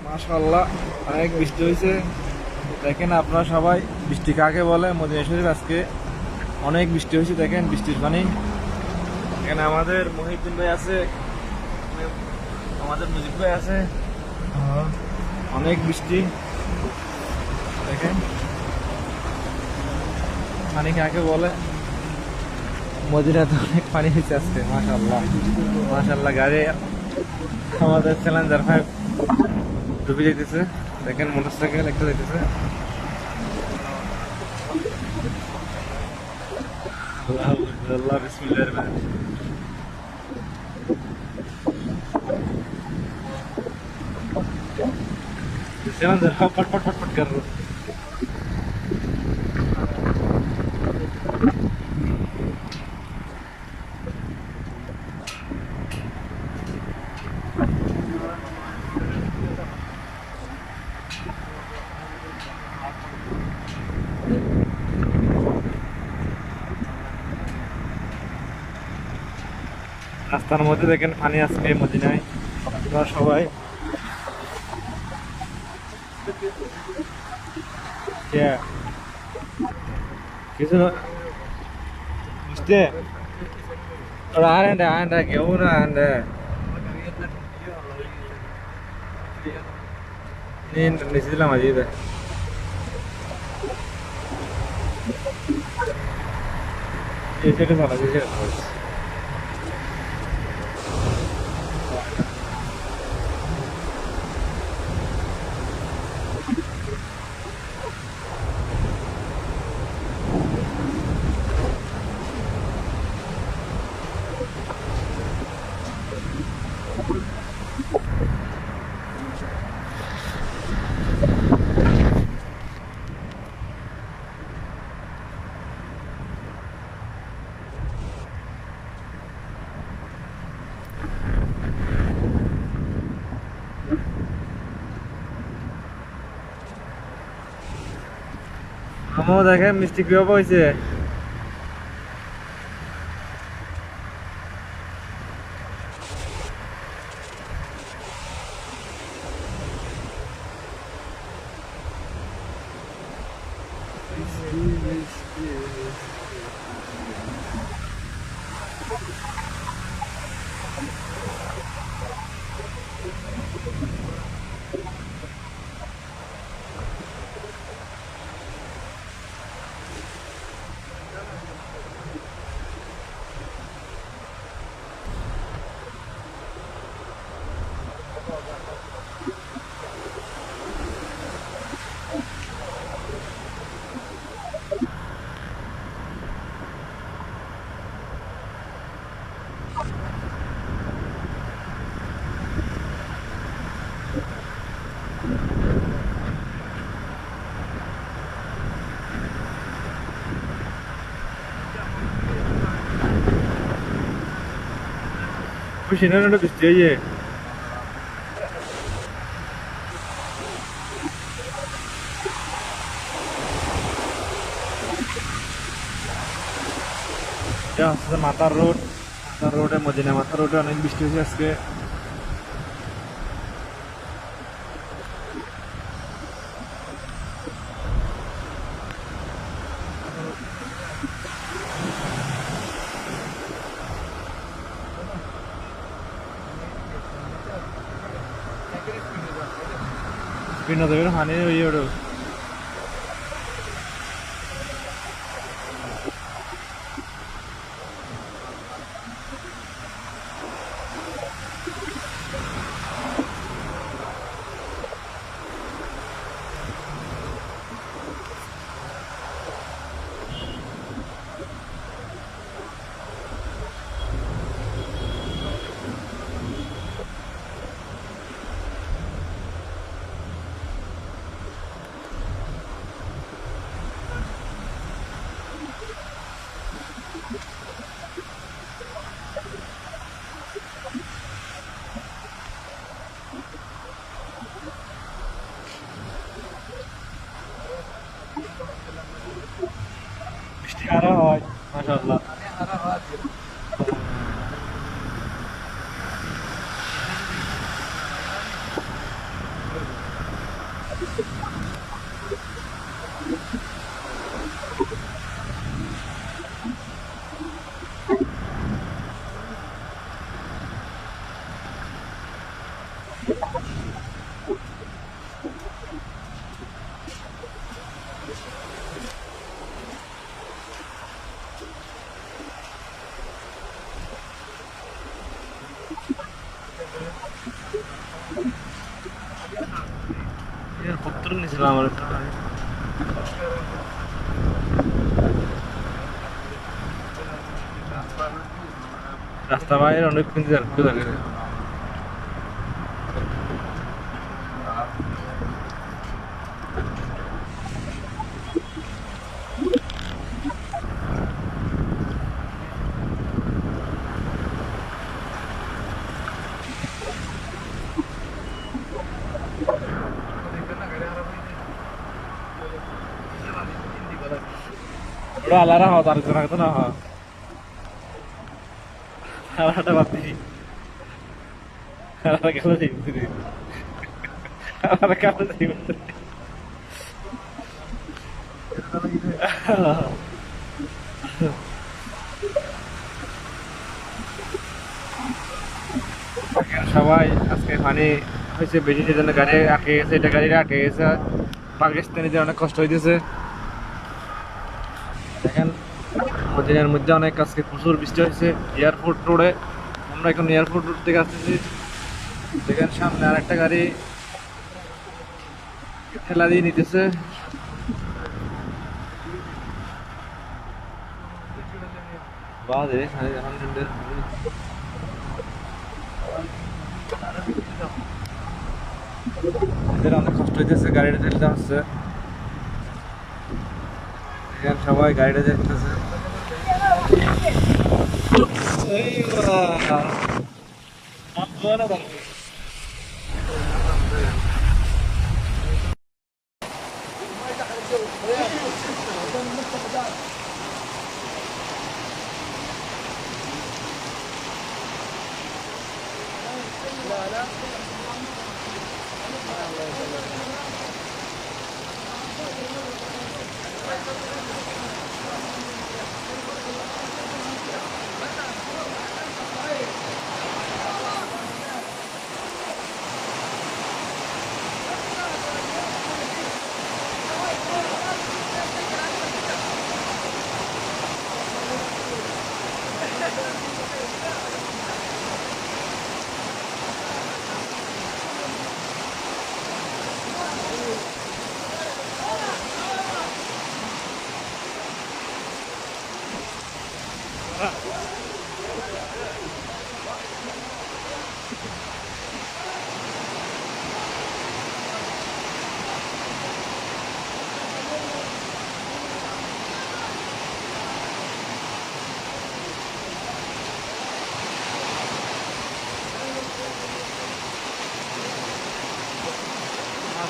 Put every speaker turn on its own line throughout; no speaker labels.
মাশাআল্লাহ অনেক বৃষ্টি হয়েছে। দেখেন আপনারা সবাই বৃষ্টি কাকে বলে। মদিনা শরীফ আজকে অনেক বৃষ্টি হয়েছে। দেখেন বৃষ্টির পানি। এখানে আমাদের মহিউদ্দিন ভাই আছে, আমাদের মুজিব ভাই আছে। অনেক বৃষ্টি দেখেন পানি কাকে বলে। মদিনাতে অনেক পানি হয়েছে আজকে। মাশাআল্লাহ মাশাআল্লাহ। গাড়ি আমাদের চ্যালেঞ্জার 5 ডুবে যেতেছে। দেখেন মোটরসাইকেল একটা যেতেছে। আল্লাহ বিসমিল্লাহির রহমানির রহিম। চ্যালেঞ্জার পট পট পট পট कर रहा। রাস্তার মধ্যে দেখেন পানি আজকে মদিনায়। আপনারা সবাই কিছু বুঝতে আনন্দ আনন্দ কেউ না আনন্দ নিয়েছিলাম আজ সেটা ভালো কিছু। আমও দেখেন মিষ্টি কিভাবে হয়েছে। খুশি না বৃষ্টি হয়েছে। মাতার রোডে মদিনা মাতার রোডে অনেক বৃষ্টি হয়েছে আজকে। স্পিনার হানি হয়ে ওঠো। বৃষ্টি আরো হয় মাশাআল্লাহ। পুত্র নিয়েছিলাম আমার রাস্তা বাইরে অনেক কিন্তু থাকে ওটা আলারা হওয়া তার জন্য তো না হওয়া আলাটা বাদ দিই আলাদা কেন যাই আলাদা কেন যাই সবাই আজকে পানি হয়েছে বেশি জন্য গাড়ি আটকে গেছে এটা গাড়িটা আটকে গেছে পাকিস্তানিদের অনেক কষ্ট হইতেছে দেখেন মদিনার মধ্যে অনেক আজকে প্রচুর বৃষ্টি হয়েছে এয়ারপোর্ট রোডে আমরা এখন এয়ারপোর্ট রোড থেকে আসতেছি দেখেন সামনে আর একটা গাড়ি ঠেলা দিয়ে নিতেছে এদের অনেক কষ্ট হইতেছে গাড়িটা ঠেলতে হচ্ছে এখানে সবাই গাড়িটা দেখতেছে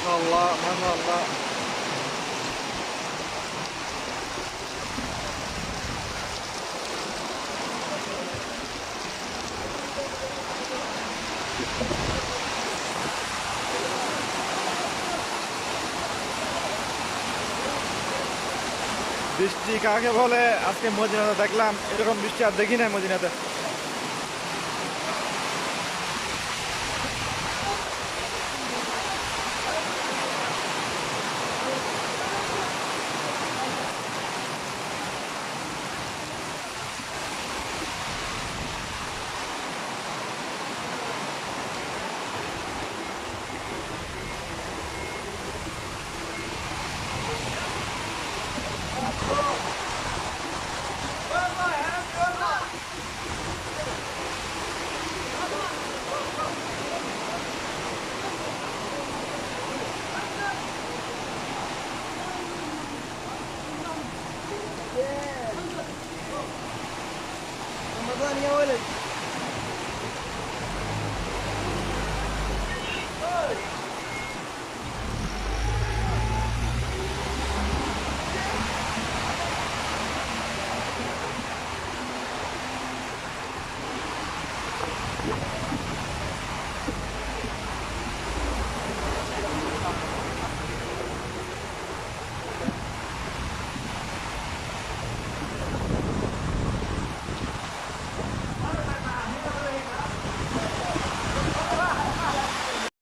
মাশাআল্লাহ মাশাআল্লাহ বৃষ্টি কাকে বলে আজকে মদিনাতে দেখলাম এরকম বৃষ্টি আর দেখি না মদিনাতে